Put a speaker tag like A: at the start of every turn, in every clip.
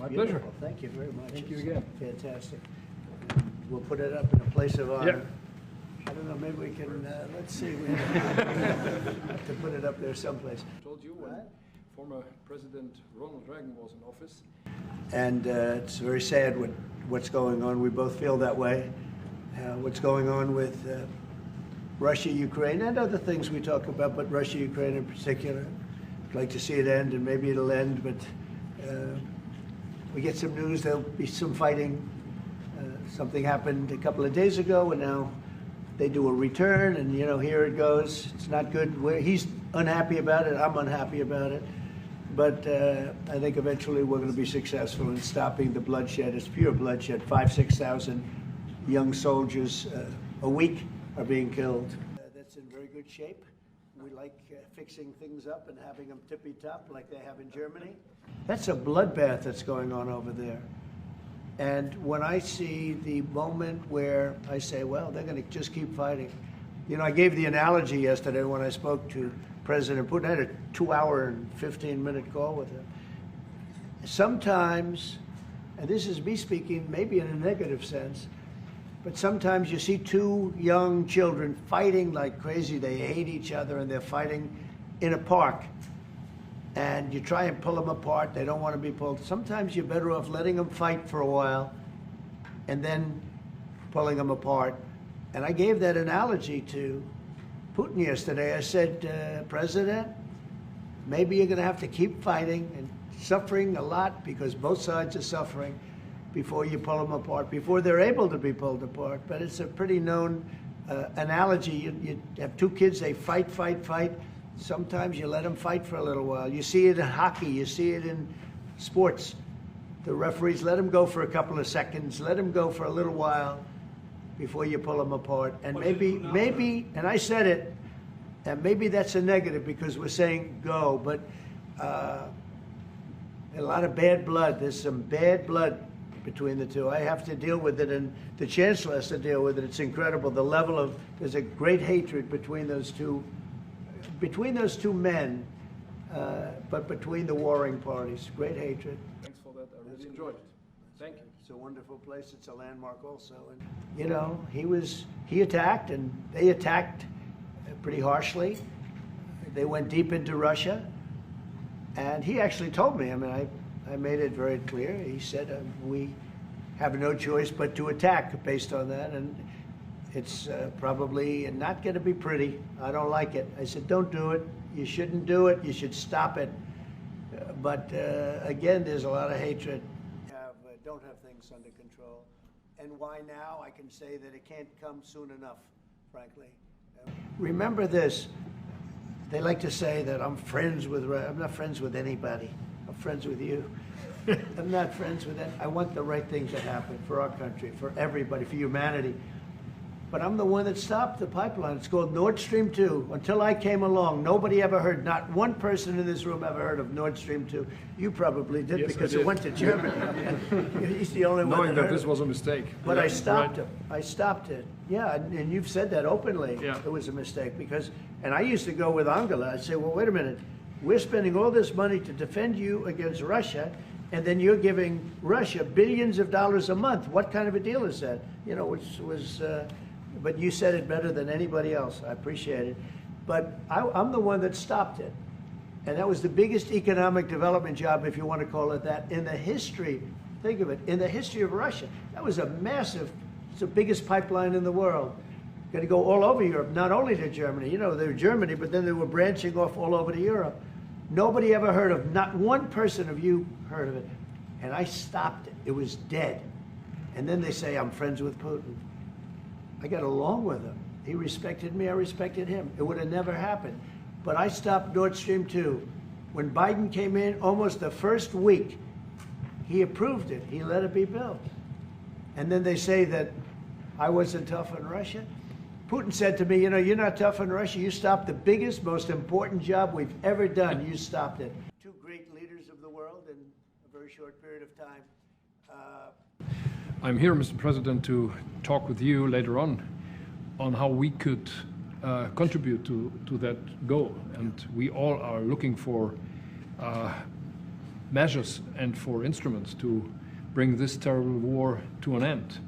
A: My
B: Beautiful.
A: pleasure.
B: Thank you very much.
A: Thank you
B: It's
A: again.
B: Fantastic. We'll put it up in a place of honor.
A: Yeah.
B: I don't know, maybe we can, let's see, we have to put it up there someplace.
A: I told you when former President Ronald Reagan was in office.
B: And it's very sad what's going on. We both feel that way. What's going on with Russia, Ukraine, and other things we talk about, but Russia, Ukraine in particular. I'd like to see it end, and maybe it'll end, but we get some news there'll be some fighting. Something happened a couple of days ago, and now they do a return, and here it goes. It's not good. He's unhappy about it. I'm unhappy about it. But I think eventually we're going to be successful in stopping the bloodshed. It's pure bloodshed. 5,000-6,000 young soldiers a week are being killed. That's in very good shape. We like fixing things up and having them tippy-top like they have in Germany. That's a bloodbath that's going on over there. And when I see the moment where I say, well, they're going to just keep fighting. I gave the analogy yesterday when I spoke to President Putin. I had a 2-hour and 15-minute call with him. Sometimes, and this is me speaking maybe in a negative sense, but sometimes you see two young children fighting like crazy. They hate each other and they're fighting in a park. And you try and pull them apart. They don't want to be pulled. Sometimes you're better off letting them fight for a while and then pulling them apart. And I gave that analogy to Putin yesterday. I said, President, maybe you're going to have to keep fighting and suffering a lot because both sides are suffering before you pull them apart, before they're able to be pulled apart. But it's a pretty known analogy. You have two kids, they fight. Sometimes you let them fight for a little while. You see it in hockey. You see it in sports. The referees let them go for a couple of seconds. Let them go for a little while before you pull them apart. And maybe, and I said it, and maybe that's a negative because we're saying go, but a lot of bad blood. There's some bad blood between the two. I have to deal with it, and the Chancellor has to deal with it. It's incredible. The level of, there's a great hatred between those two men, but between the warring parties. Great hatred.
A: Thanks for that. I really enjoyed it. Thank you.
B: It's a wonderful place. It's a landmark also. And, he attacked, and they attacked pretty harshly. They went deep into Russia. And he actually told me, I made it very clear. He said, we have no choice but to attack based on that. And it's probably not going to be pretty. I don't like it. I said, don't do it. You shouldn't do it. You should stop it. But again, there's a lot of hatred. Don't have things under control. And why now? I can say that it can't come soon enough, frankly. Remember this. They like to say that I'm not friends with anybody. I'm friends with you. I'm not friends with that. I want the right thing to happen for our country, for everybody, for humanity. But I'm the one that stopped the pipeline. It's called Nord Stream 2. Until I came along, nobody ever heard, not one person in this room ever heard of Nord Stream 2. You probably did, yes, because it went to Germany. He's the only one
A: knowing that this was a mistake.
B: But I stopped it. I stopped it. Yeah, and you've said that openly.
A: Yeah.
B: It was a mistake because, and I used to go with Angela. I'd say, well, wait a minute. We're spending all this money to defend you against Russia, and then you're giving Russia billions of dollars a month. What kind of a deal is that? Which was... but you said it better than anybody else. I appreciate it. But I'm the one that stopped it. And that was the biggest economic development job, if you want to call it that, in the history, think of it, in the history of Russia. That was a massive, it's the biggest pipeline in the world. Going to go all over Europe, not only to Germany. They were Germany, but then they were branching off all over to Europe. Nobody ever heard of, not one person of you heard of it. And I stopped it. It was dead. And then they say, I'm friends with Putin. I got along with him. He respected me, I respected him. It would have never happened. But I stopped Nord Stream 2. When Biden came in, almost the first week, he approved it. He let it be built. And then they say that I wasn't tough on Russia. Putin said to me, you're not tough on Russia. You stopped the biggest, most important job we've ever done. You stopped it. Two great leaders of the world in a very short period of time.
A: I'm here, Mr. President, to talk with you later on how we could contribute to that goal. And we all are looking for measures and for instruments to bring this terrible war to an end.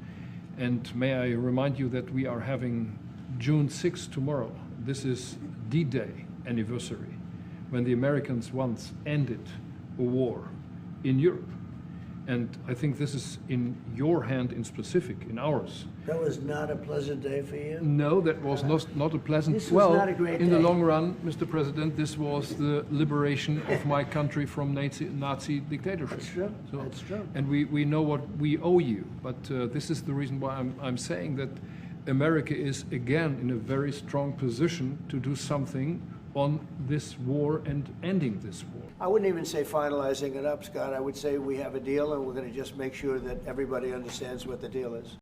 A: And may I remind you that we are having June 6th tomorrow. This is D-Day anniversary, when the Americans once ended a war in Europe. And I think this is in your hand in specific, in ours.
B: That was not a pleasant day for you?
A: No, that was not a pleasant...
B: This was not a great
A: in the
B: day.
A: long run, Mr. President, this was the liberation of my country from Nazi dictatorship.
B: That's true. That's true.
A: And we know what we owe you. But this is the reason why I'm saying that America is again in a very strong position to do something on this war and ending this war.
B: I wouldn't even say finalizing it up, Scott. I would say we have a deal and we're going to just make sure that everybody understands what the deal is.